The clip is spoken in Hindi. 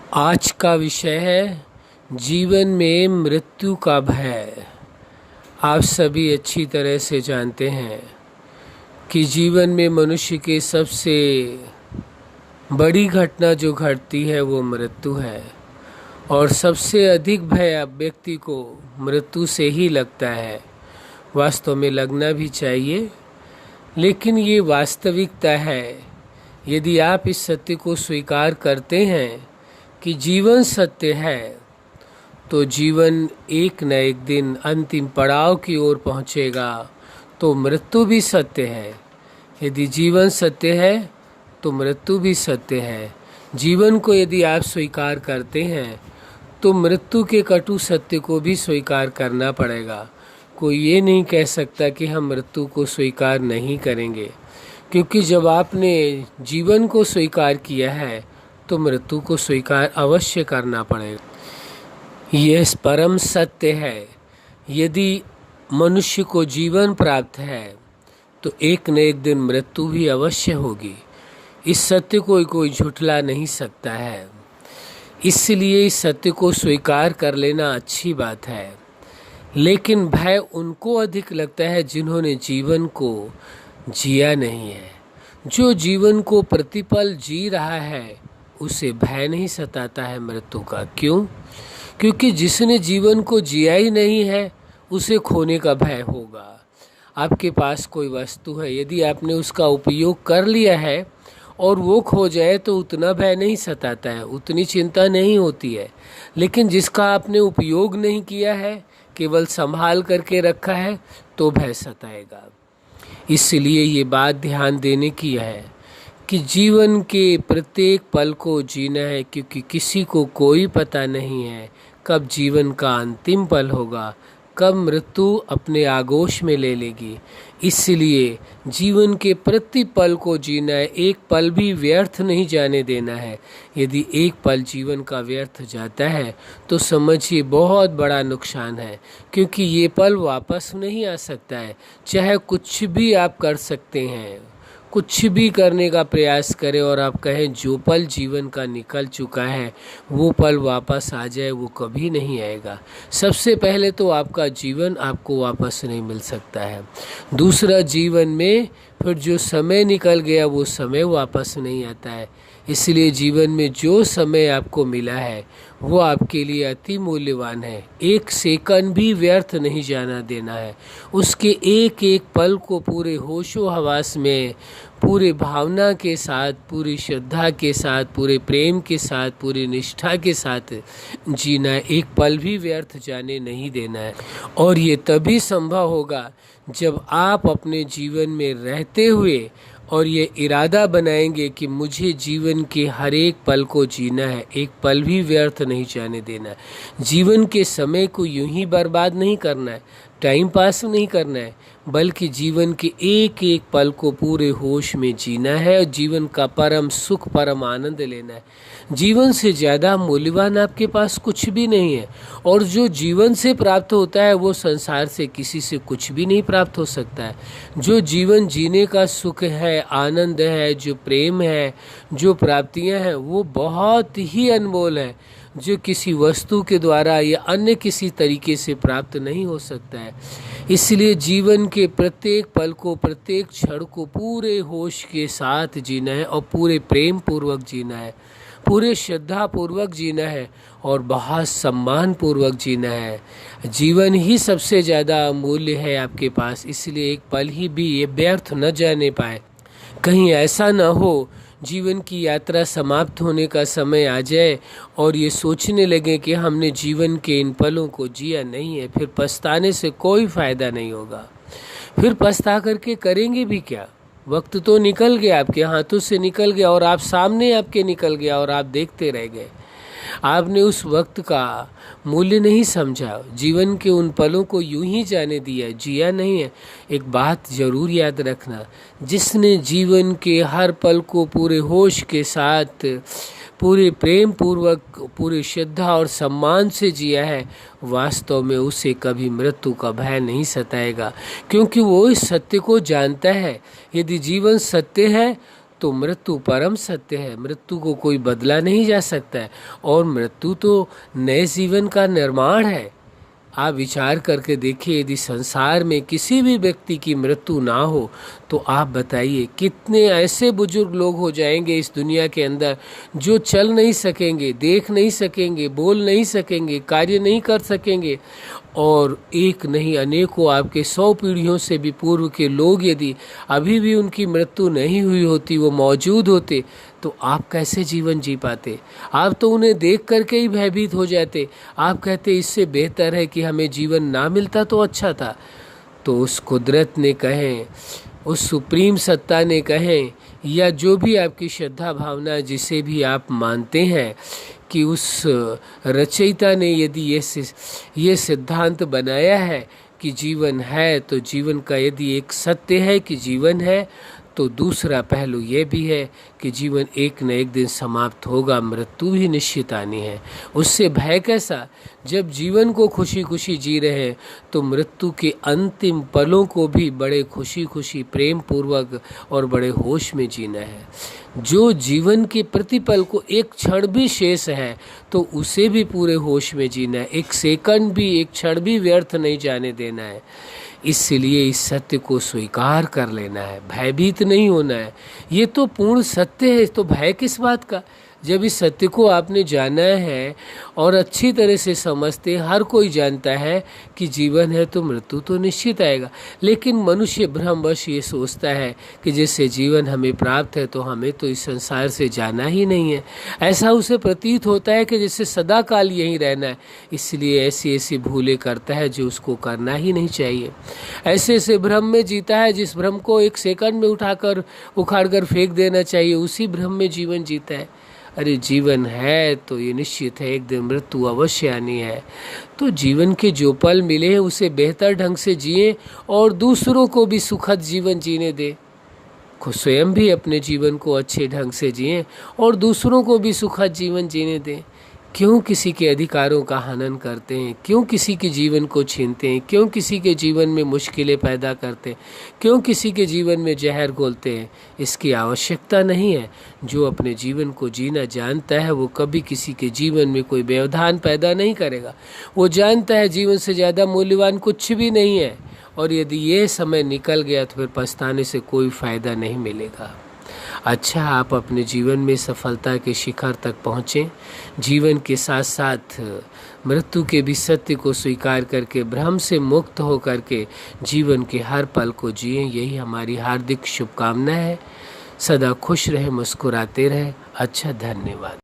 आज का विषय है जीवन में मृत्यु का भय। आप सभी अच्छी तरह से जानते हैं कि जीवन में मनुष्य की सबसे बड़ी घटना जो घटती है वो मृत्यु है, और सबसे अधिक भय व्यक्ति को मृत्यु से ही लगता है। वास्तव में लगना भी चाहिए, लेकिन ये वास्तविकता है। यदि आप इस सत्य को स्वीकार करते हैं कि जीवन सत्य है, तो जीवन एक न एक दिन अंतिम पड़ाव की ओर पहुंचेगा। तो मृत्यु भी सत्य है। यदि जीवन सत्य है तो मृत्यु भी सत्य है। जीवन को यदि आप स्वीकार करते हैं तो मृत्यु के कटु सत्य को भी स्वीकार करना पड़ेगा। कोई ये नहीं कह सकता कि हम मृत्यु को स्वीकार नहीं करेंगे, क्योंकि जब आपने जीवन को स्वीकार किया है तो मृत्यु को स्वीकार अवश्य करना पड़ेगा। यह परम सत्य है। यदि मनुष्य को जीवन प्राप्त है तो एक न एक दिन मृत्यु भी अवश्य होगी। इस सत्य को कोई झुठला नहीं सकता है। इसलिए इस सत्य को स्वीकार कर लेना अच्छी बात है। लेकिन भय उनको अधिक लगता है जिन्होंने जीवन को जिया नहीं है। जो जीवन को प्रतिपल जी रहा है उसे भय नहीं सताता है मृत्यु का। क्यों? क्योंकि जिसने जीवन को जिया ही नहीं है उसे खोने का भय होगा। आपके पास कोई वस्तु है, यदि आपने उसका उपयोग कर लिया है और वो खो जाए तो उतना भय नहीं सताता है, उतनी चिंता नहीं होती है। लेकिन जिसका आपने उपयोग नहीं किया है, केवल संभाल करके रखा है, तो भय सताएगा। इसलिए ये बात ध्यान देने की है कि जीवन के प्रत्येक पल को जीना है, क्योंकि किसी को कोई पता नहीं है कब जीवन का अंतिम पल होगा, कब मृत्यु अपने आगोश में ले लेगी। इसलिए जीवन के प्रति पल को जीना है, एक पल भी व्यर्थ नहीं जाने देना है। यदि एक पल जीवन का व्यर्थ जाता है तो समझिए बहुत बड़ा नुकसान है, क्योंकि ये पल वापस नहीं आ सकता है। चाहे कुछ भी आप कर सकते हैं, कुछ भी करने का प्रयास करें और आप कहें जो पल जीवन का निकल चुका है वो पल वापस आ जाए, वो कभी नहीं आएगा। सबसे पहले तो आपका जीवन आपको वापस नहीं मिल सकता है। दूसरा, जीवन में फिर जो समय निकल गया वो समय वापस नहीं आता है। इसलिए जीवन में जो समय आपको मिला है वो आपके लिए अति मूल्यवान है। एक सेकंड भी व्यर्थ नहीं जाना देना है। उसके एक एक पल को पूरे होशो हवास में, पूरे भावना के साथ, पूरी श्रद्धा के साथ, पूरे प्रेम के साथ, पूरी निष्ठा के साथ जीना है। एक पल भी व्यर्थ जाने नहीं देना है। और ये तभी संभव होगा जब आप अपने जीवन में रहते हुए और ये इरादा बनाएंगे कि मुझे जीवन के हर एक पल को जीना है, एक पल भी व्यर्थ नहीं जाने देना है। जीवन के समय को यूं ही बर्बाद नहीं करना है, टाइम पास नहीं करना है, बल्कि जीवन के एक एक पल को पूरे होश में जीना है और जीवन का परम सुख, परम आनंद लेना है। जीवन से ज़्यादा मूल्यवान आपके पास कुछ भी नहीं है, और जो जीवन से प्राप्त होता है वो संसार से किसी से कुछ भी नहीं प्राप्त हो सकता है। जो जीवन जीने का सुख है, आनंद है, जो प्रेम है, जो प्राप्तियां हैं, वो बहुत ही अनमोल है, जो किसी वस्तु के द्वारा या अन्य किसी तरीके से प्राप्त नहीं हो सकता है। इसलिए जीवन के प्रत्येक पल को, प्रत्येक क्षण को पूरे होश के साथ जीना है और पूरे प्रेम पूर्वक जीना है, पूरे श्रद्धा पूर्वक जीना है और बहुत सम्मान पूर्वक जीना है। जीवन ही सबसे ज़्यादा अमूल्य है आपके पास, इसलिए एक पल ही भी ये व्यर्थ न जाने पाए। कहीं ऐसा न हो जीवन की यात्रा समाप्त होने का समय आ जाए और ये सोचने लगे कि हमने जीवन के इन पलों को जिया नहीं है। फिर पछताने से कोई फ़ायदा नहीं होगा। फिर पछता करके करेंगे भी क्या? वक्त तो निकल गया, आपके हाथों से निकल गया और आप सामने आपके निकल गया और आप देखते रह गए। आपने उस वक्त का मूल्य नहीं समझा, जीवन के उन पलों को यूं ही जाने दिया, जिया नहीं है। एक बात जरूर याद रखना, जिसने जीवन के हर पल को पूरे होश के साथ, पूरे प्रेम पूर्वक, पूरी श्रद्धा और सम्मान से जिया है, वास्तव में उसे कभी मृत्यु का भय नहीं सताएगा, क्योंकि वो इस सत्य को जानता है। यदि जीवन सत्य है तो मृत्यु परम सत्य है। मृत्यु को कोई बदला नहीं जा सकता है और मृत्यु तो नए जीवन का निर्माण है। आप विचार करके देखिए, यदि संसार में किसी भी व्यक्ति की मृत्यु ना हो तो आप बताइए कितने ऐसे बुजुर्ग लोग हो जाएंगे इस दुनिया के अंदर जो चल नहीं सकेंगे, देख नहीं सकेंगे, बोल नहीं सकेंगे, कार्य नहीं कर सकेंगे। और एक नहीं अनेकों आपके 100 पीढ़ियों से भी पूर्व के लोग यदि अभी भी उनकी मृत्यु नहीं हुई होती, वो मौजूद होते, तो आप कैसे जीवन जी पाते? आप तो उन्हें देख करके ही भयभीत हो जाते। आप कहते इससे बेहतर है कि हमें जीवन ना मिलता तो अच्छा था। तो उस कुदरत ने कहें, उस सुप्रीम सत्ता ने कहें, या जो भी आपकी श्रद्धा भावना जिसे भी आप मानते हैं, कि उस रचयिता ने यदि ये सिद्धांत बनाया है कि जीवन है, तो जीवन का यदि एक सत्य है कि जीवन है, तो दूसरा पहलू ये भी है कि जीवन एक न एक दिन समाप्त होगा, मृत्यु भी निश्चित आनी है। उससे भय कैसा? जब जीवन को खुशी खुशी जी रहे हैं तो मृत्यु के अंतिम पलों को भी बड़े खुशी खुशी, प्रेम पूर्वक और बड़े होश में जीना है। जो जीवन के प्रतिपल को एक क्षण भी शेष है तो उसे भी पूरे होश में जीना है। एक सेकंड भी, एक क्षण भी व्यर्थ नहीं जाने देना है। इसलिए इस सत्य को स्वीकार कर लेना है, भयभीत नहीं होना है। ये तो पूर्ण सत्य है, तो भय किस बात का? जब इस सत्य को आपने जाना है और अच्छी तरह से समझते, हर कोई जानता है कि जीवन है तो मृत्यु तो निश्चित आएगा। लेकिन मनुष्य भ्रमवश ये सोचता है कि जैसे जीवन हमें प्राप्त है तो हमें तो इस संसार से जाना ही नहीं है। ऐसा उसे प्रतीत होता है कि जैसे सदा काल यहीं रहना है। इसलिए ऐसी ऐसी भूलें करता है जो उसको करना ही नहीं चाहिए। ऐसे ऐसे भ्रम में जीता है जिस भ्रम को एक सेकंड में उखाड़ कर फेंक देना चाहिए, उसी भ्रम में जीवन जीता है। अरे जीवन है तो ये निश्चित है एक दिन मृत्यु अवश्य आनी है। तो जीवन के जो पल मिले हैं उसे बेहतर ढंग से जिए और दूसरों को भी सुखद जीवन जीने दें। खुद स्वयं भी अपने जीवन को अच्छे ढंग से जिए और दूसरों को भी सुखद जीवन जीने दें। क्यों किसी के अधिकारों का हनन करते हैं? क्यों किसी के जीवन को छीनते हैं? क्यों किसी के जीवन में मुश्किलें पैदा करते हैं? क्यों किसी के जीवन में जहर घोलते हैं? इसकी आवश्यकता नहीं है। जो अपने जीवन को जीना जानता है वो कभी किसी के जीवन में कोई व्यवधान पैदा नहीं करेगा। वो जानता है जीवन से ज़्यादा मूल्यवान कुछ भी नहीं है और यदि ये समय निकल गया तो फिर पछताने से कोई फ़ायदा नहीं मिलेगा। अच्छा, आप अपने जीवन में सफलता के शिखर तक पहुँचें। जीवन के साथ साथ मृत्यु के भी सत्य को स्वीकार करके भ्रम से मुक्त हो करके जीवन के हर पल को जिएं। यही हमारी हार्दिक शुभकामना है। सदा खुश रहें, मुस्कुराते रहें। अच्छा, धन्यवाद।